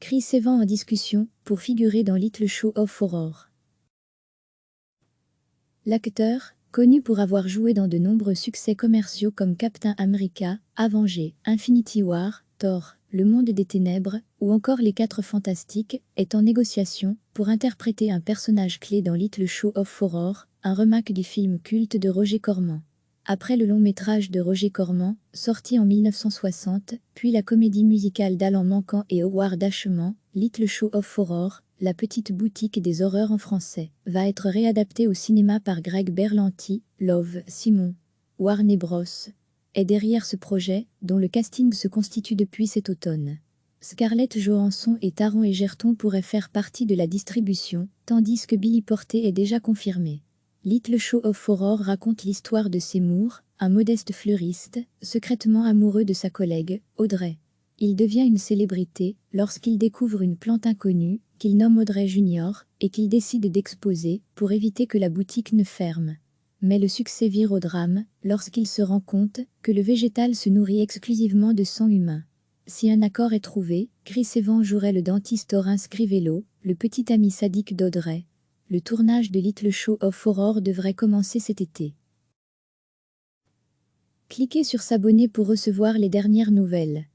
Chris Evans en discussion pour figurer dans Little Show of Horror. L'acteur, connu pour avoir joué dans de nombreux succès commerciaux comme Captain America, Avengers, Infinity War, Thor, Le Monde des Ténèbres, ou encore Les Quatre Fantastiques, est en négociation pour interpréter un personnage clé dans Little Show of Horror, un remake du film culte de Roger Corman. Après le long-métrage de Roger Corman, sorti en 1960, puis la comédie musicale d'Alan Menken et Howard Ashman, Little Show of Horror, la petite boutique des horreurs en français, va être réadaptée au cinéma par Greg Berlanti, Love, Simon. Warner Bros. Est derrière ce projet, dont le casting se constitue depuis cet automne. Scarlett Johansson et Taron Egerton pourraient faire partie de la distribution, tandis que Billy Porter est déjà confirmé. Little Show of Horror raconte l'histoire de Seymour, un modeste fleuriste, secrètement amoureux de sa collègue, Audrey. Il devient une célébrité lorsqu'il découvre une plante inconnue, qu'il nomme Audrey Junior, et qu'il décide d'exposer pour éviter que la boutique ne ferme. Mais le succès vire au drame lorsqu'il se rend compte que le végétal se nourrit exclusivement de sang humain. Si un accord est trouvé, Chris Evans jouerait le dentiste Orin Scrivello, le petit ami sadique d'Audrey. Le tournage de Little Show of Horror devrait commencer cet été. Cliquez sur s'abonner pour recevoir les dernières nouvelles.